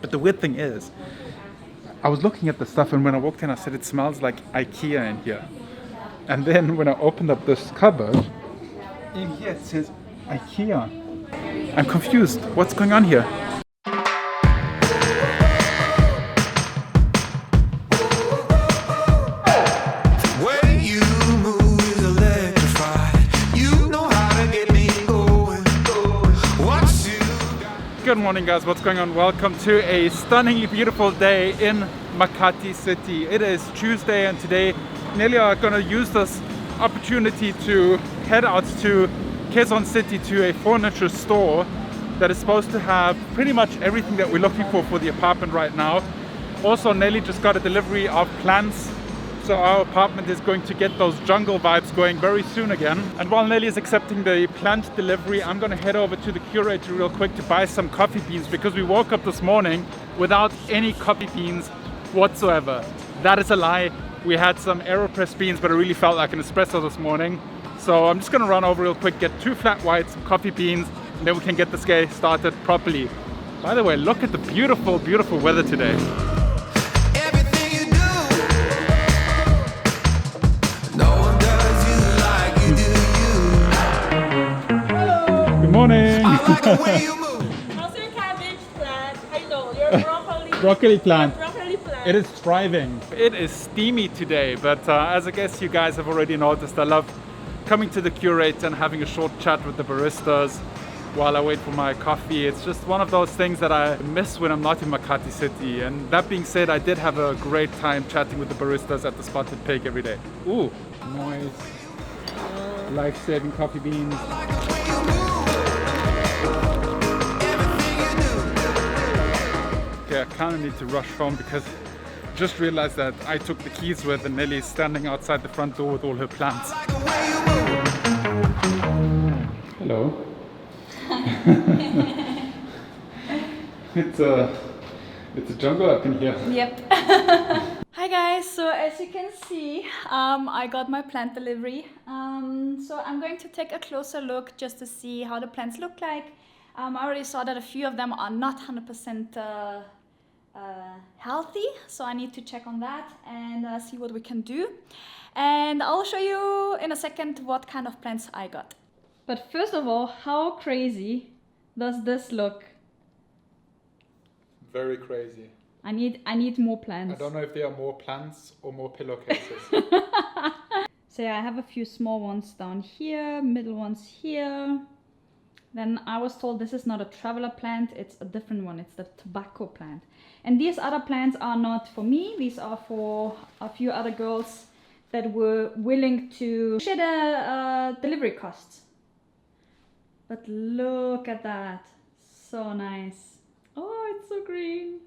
But the weird thing is, I was looking at the stuff, and when I walked in, I said, it smells like Ikea in here. And then when I opened up this cupboard, in here it says Ikea. I'm confused. What's going on here? Good morning, guys. What's going on? Welcome to a stunningly beautiful day in Makati City. It is Tuesday, and today Nelly are going to use this opportunity to head out to Quezon City to a furniture store that is supposed to have pretty much everything that we're looking for the apartment right now. Also, Nelly just got a delivery of plants, so our apartment is going to get those jungle vibes going very soon again. And while Nelly is accepting the plant delivery, I'm going to head over to the curator real quick to buy some coffee beans, because we woke up this morning without any coffee beans whatsoever. That is a lie. We had some AeroPress beans, but it really felt like an espresso this morning. So I'm just going to run over real quick, get 2 flat whites, some coffee beans, and then we can get this day started properly. By the way, look at the beautiful, beautiful weather today. Good morning. How's your cabbage plant? I know, your broccoli plant. Broccoli plant. It is thriving. It is steamy today, but as I guess you guys have already noticed, I love coming to the curator and having a short chat with the baristas while I wait for my coffee. It's just one of those things that I miss when I'm not in Makati City. And that being said, I did have a great time chatting with the baristas at the Spotted Pig every day. Ooh, nice. Life-saving coffee beans. Okay, I kind of need to rush home because I just realized that I took the keys with, and Nelly is standing outside the front door with all her plants. Hello. It's a jungle up in here. Yep. Hi guys, so as you can see, I got my plant delivery. So I'm going to take a closer look just to see how the plants look like. I already saw that a few of them are not 100% healthy, so I need to check on that and see what we can do. And I'll show you in a second what kind of plants I got. But first of all, how crazy does this look? Very crazy. I need more plants. I don't know if there are more plants or more pillowcases. So yeah, I have a few small ones down here, middle ones here. Then I was told this is not a traveler plant, it's a different one, it's the tobacco plant. And these other plants are not for me, these are for a few other girls that were willing to share the delivery costs. But look at that, so nice. Oh, it's so green.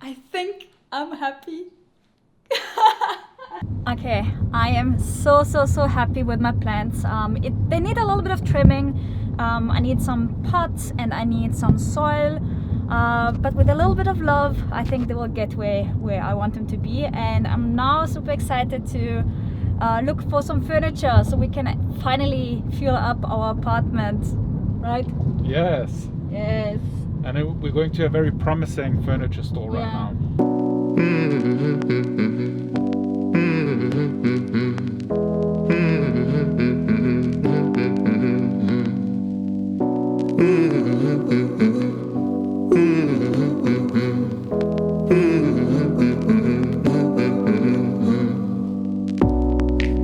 I think I'm happy. Okay, I am so happy with my plants. They need a little bit of trimming. I need some pots and I need some soil. But with a little bit of love, I think they will get where I want them to be. And I'm now super excited to look for some furniture so we can finally fill up our apartment, right? Yes. Yes. And we're going to a very promising furniture store right now.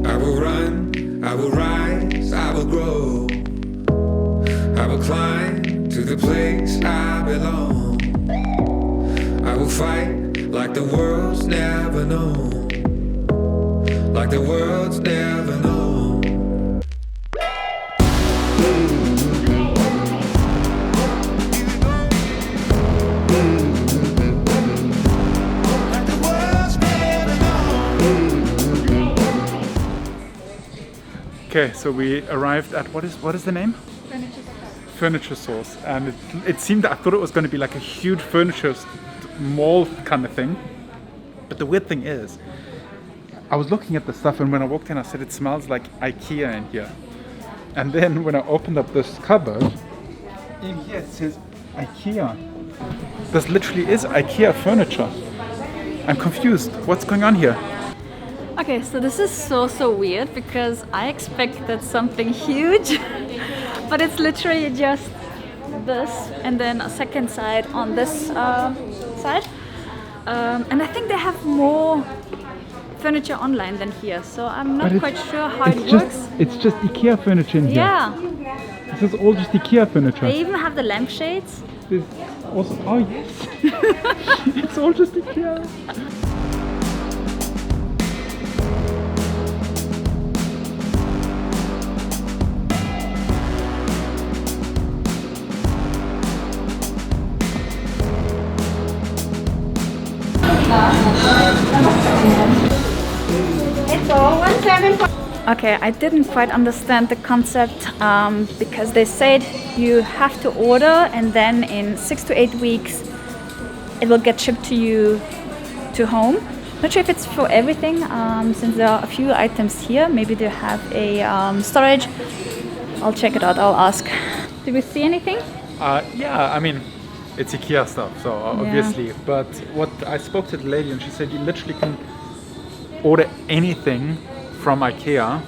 I will run, I will rise, I will grow. I will climb to the place I belong. I will fight like the world's never known. Like the world's never known. Like the world's never known. Okay, so we arrived at what is the name? Furniture Source, and it seemed, I thought it was going to be like a huge furniture mall kind of thing, but the weird thing is, I was looking at the stuff, and when I walked in, I said, it smells like Ikea in here. And then when I opened up this cupboard, in here it says Ikea. This literally is IKEA furniture. I'm confused. What's going on here? Okay, so this is so weird because I expected something huge, but it's literally just this and then a second side on this side. And I think they have more furniture online than here, so I'm not quite sure how it works. It's just IKEA furniture in here. Yeah, This is all just IKEA furniture. they even have the lampshades. This also, oh yes, it's all just IKEA. It's all 174. Okay, I didn't quite understand the concept because they said you have to order and then in 6 to 8 weeks it will get shipped to you to home. Not sure if it's for everything since there are a few items here. Maybe they have a storage. I'll check it out, I'll ask. Did we see anything? Yeah, I mean, it's IKEA stuff, so obviously. But what I spoke to the lady and she said you literally can order anything from IKEA.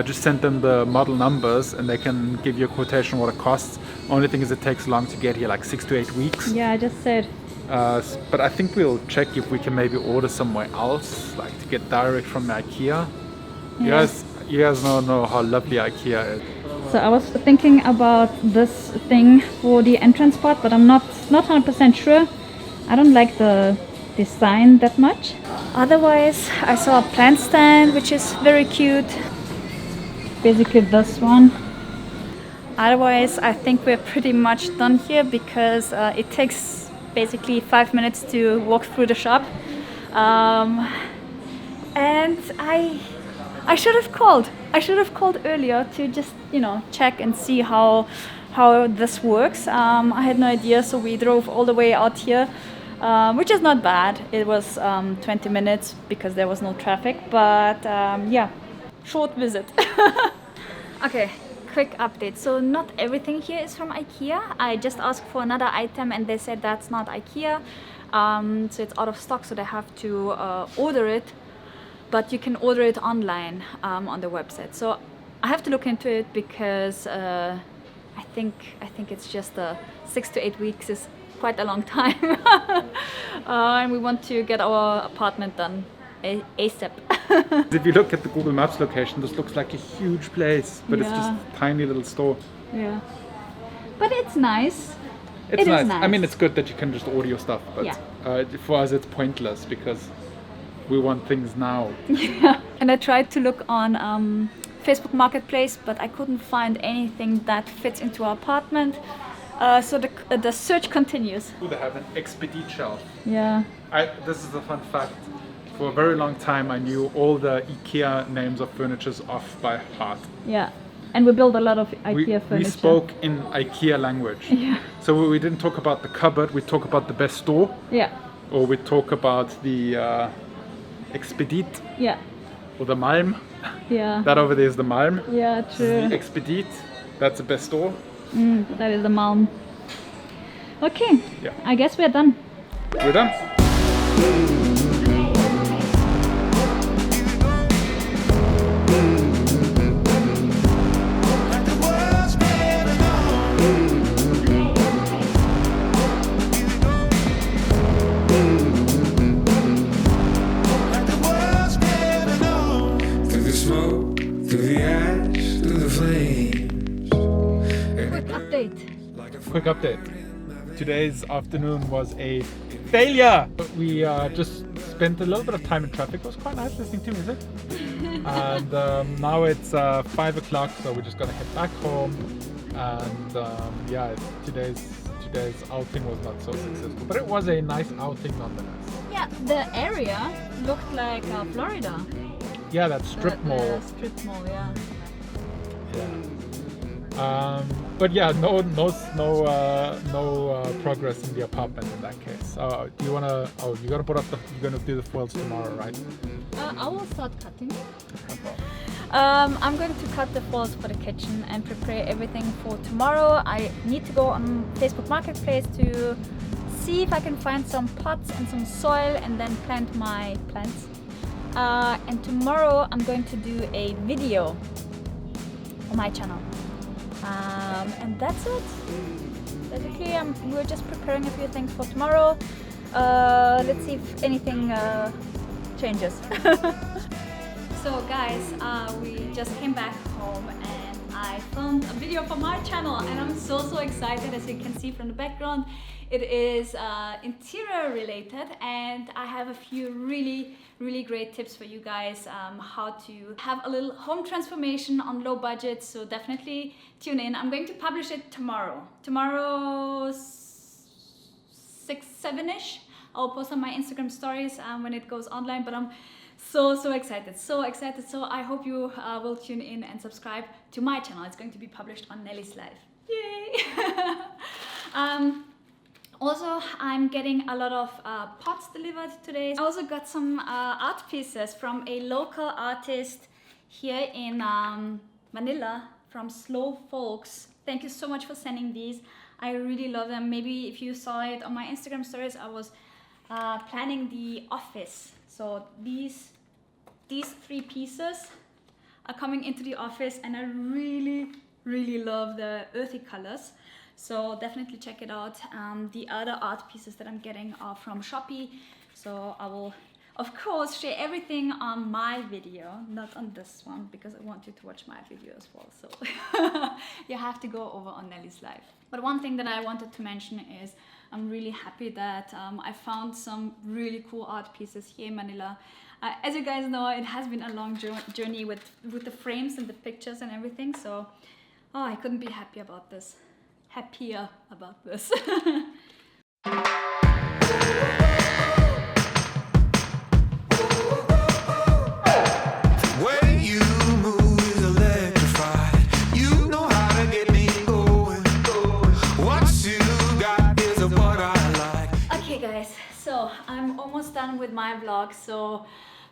Just send them the model numbers and they can give you a quotation what it costs. Only thing is it takes long to get here, like 6 to 8 weeks. Yeah, I just said. But I think we'll check if we can maybe order somewhere else, like to get direct from IKEA. Yeah. You guys know how lovely IKEA is. So I was thinking about this thing for the entrance part, but I'm not 100% sure. I don't like the design that much. Otherwise, I saw a plant stand, which is very cute. Basically this one. Otherwise, I think we're pretty much done here because it takes basically 5 minutes to walk through the shop. And I should have called. I should have called earlier to just, check and see how this works. I had no idea, so we drove all the way out here, which is not bad. It was 20 minutes because there was no traffic, but yeah, short visit. Okay, quick update. So not everything here is from IKEA. I just asked for another item and they said that's not IKEA. So it's out of stock, so they have to order it. But you can order it online on the website. So I have to look into it because I think it's just 6 to 8 weeks is quite a long time, and we want to get our apartment done ASAP. If you look at the Google Maps location, this looks like a huge place, but it's just a tiny little store. Yeah, but it's nice. It's nice. I mean, it's good that you can just order your stuff, but Yeah. For us it's pointless because we want things now. Yeah, and I tried to look on Facebook Marketplace, but I couldn't find anything that fits into our apartment. So the search continues. They have an expedite shelf. Yeah. This is a fun fact. For a very long time, I knew all the IKEA names of furnitures off by heart. Yeah. And we build a lot of IKEA furniture. We spoke in IKEA language. Yeah. So we didn't talk about the cupboard, we talk about the best store. Yeah. Or we talk about the expedite. Yeah. Or the Malm. Yeah. That over there is the Malm. Yeah, This is true. the expedite. That's the best store. That is the Malm. Okay. Yeah. I guess we're done. We're done. Through the smoke, through the ash, through the flames. Quick update. Quick update. Today's afternoon was a failure. We just spent a little bit of time in traffic. It was quite nice listening to music. And now it's 5 o'clock, so we're just gonna head back home. And yeah, today's outing was not so successful, but it was a nice outing nonetheless. Yeah, the area looked like Florida. Yeah, that strip mall. Strip mall, yeah. Yeah. But yeah, no progress in the apartment in that case. Do you wanna? Oh, you're gonna do the foils tomorrow, right? I will start cutting. I'm going to cut the walls for the kitchen and prepare everything for tomorrow. I need to go on Facebook Marketplace to see if I can find some pots and some soil and then plant my plants. And tomorrow I'm going to do a video on my channel. And that's it. Basically, we're just preparing a few things for tomorrow. Let's see if anything changes. So guys, we just came back home and I filmed a video for my channel and I'm so excited. As you can see from the background, it is interior related and I have a few really great tips for you guys how to have a little home transformation on low budget, so definitely tune in. I'm going to publish it tomorrow 6-7ish. I'll post on my Instagram stories when it goes online, but I'm so excited, so I hope you will tune in and subscribe to my channel. It's going to be published on Nelly's Life. Yay! Also, I'm getting a lot of pots delivered today. I also got some art pieces from a local artist here in Manila, from Slow Folks. Thank you so much for sending these. I really love them. Maybe if you saw it on my Instagram stories, I was planning the office. So these 3 pieces are coming into the office and I really love the earthy colors. So definitely check it out. The other art pieces that I'm getting are from Shopee. So I will, of course, share everything on my video, not on this one, because I want you to watch my video as well. So you have to go over on Nelly's Life. But one thing that I wanted to mention is I'm really happy that I found some really cool art pieces here in Manila. As you guys know, it has been a long journey with the frames and the pictures and everything. So, oh, I couldn't be happier about this. Way you move is electrified. You know how to get me going. What you got is what I like. Okay guys, so I'm almost done with my vlog, so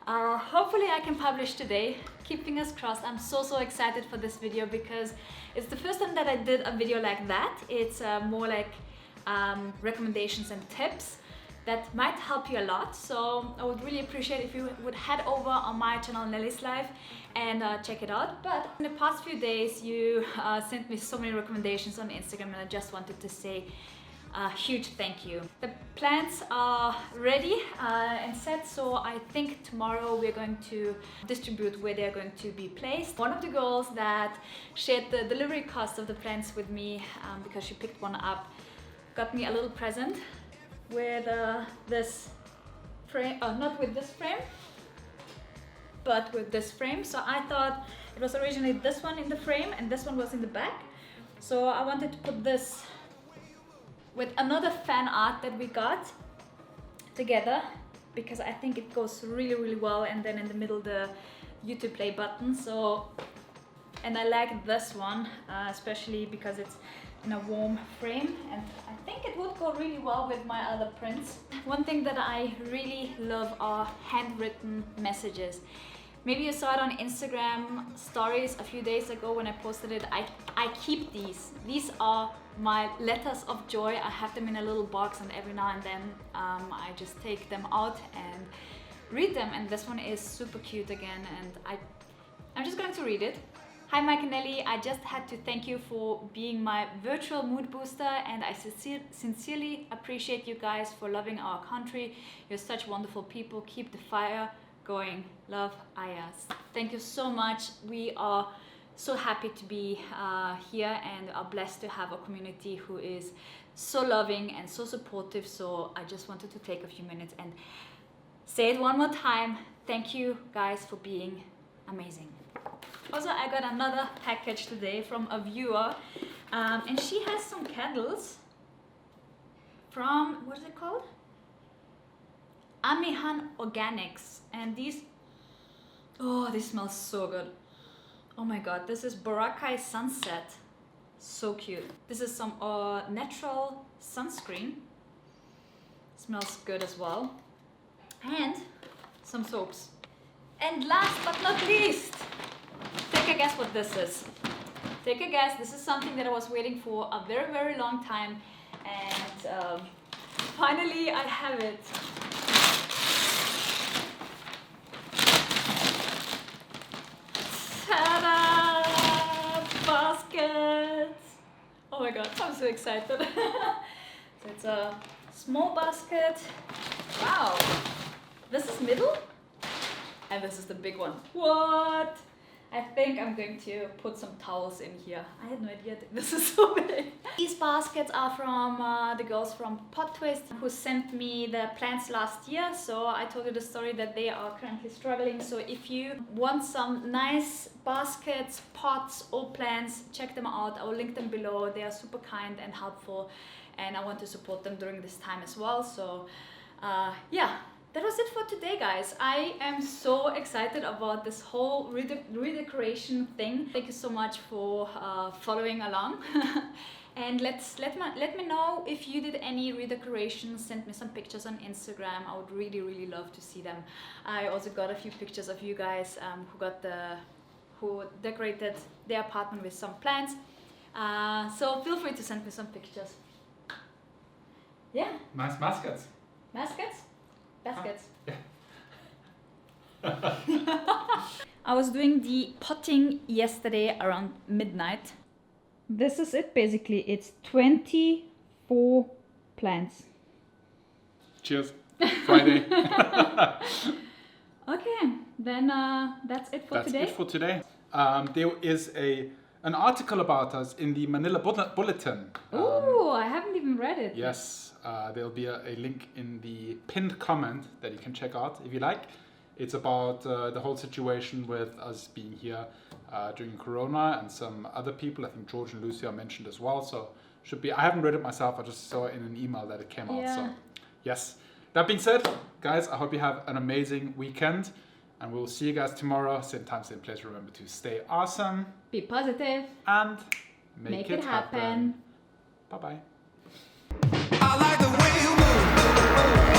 hopefully I can publish today. Keep fingers crossed. I'm so excited for this video because it's the first time that I did a video like that. It's more like recommendations and tips that might help you a lot. So I would really appreciate if you would head over on my channel Nelly's Life and check it out. But in the past few days you sent me so many recommendations on Instagram and I just wanted to say a huge thank you. The plants are ready and set, so I think tomorrow we're going to distribute where they're going to be placed. One of the girls that shared the delivery cost of the plants with me, because she picked one up, got me a little present with this frame, not with this frame, but with this frame. So I thought it was originally this one in the frame and this one was in the back. So I wanted to put this with another fan art that we got together because I think it goes really well, and then in the middle the YouTube play button. So, and I like this one especially because it's in a warm frame and I think it would go really well with my other prints. One thing that I really love are handwritten messages. Maybe you saw it on Instagram stories a few days ago when I posted it. I keep these. These are my letters of joy. I have them in a little box and every now and then I just take them out and read them. And this one is super cute again and I'm just going to read it. Hi Mike and Nelly, I just had to thank you for being my virtual mood booster and I sincerely appreciate you guys for loving our country. You're such wonderful people. Keep the fire going. Love, Ayas. Thank you so much. We are so happy to be here and are blessed to have a community who is so loving and so supportive. So I just wanted to take a few minutes and say it one more time. Thank you guys for being amazing. Also, I got another package today from a viewer and she has some candles from, what is it called? Amihan Organics, and these, oh, they smell so good. Oh my god, this is Boracay Sunset. So cute. This is some natural sunscreen. Smells good as well. And some soaps. And last but not least, take a guess what this is. Take a guess. This is something that I was waiting for a very, very long time. And finally I have it. Ta-da! Basket! Oh my god, I'm so excited. So it's a small basket. Wow! This is middle? And this is the big one. What? I think I'm going to put some towels in here. I had no idea that this is so big. These baskets are from the girls from POTTWIST who sent me the plants last year. So I told you the story that they are currently struggling. So if you want some nice baskets, pots or plants, check them out. I will link them below. They are super kind and helpful. And I want to support them during this time as well. So yeah. That was it for today, guys. I am so excited about this whole redecoration thing. Thank you so much for following along. And let me know if you did any redecorations. Send me some pictures on Instagram. I would really love to see them. I also got a few pictures of you guys who decorated their apartment with some plants. So feel free to send me some pictures. Yeah. Nice baskets. Baskets? Baskets. Yeah. I was doing the potting yesterday around midnight. This is it basically. It's 24 plants. Cheers. Friday. Okay, then that's it for today. That's it for today. There is an article about us in the Manila Bulletin. Oh, I haven't even read it. Yes, there'll be a link in the pinned comment that you can check out if you like. It's about the whole situation with us being here during Corona and some other people. I think George and Lucy are mentioned as well. So should be. I haven't read it myself. I just saw it in an email that it came out. So yes. That being said, guys, I hope you have an amazing weekend. And we'll see you guys tomorrow, same time, same place. Remember to stay awesome. Be positive. And make it happen. Bye-bye. I like the way you move.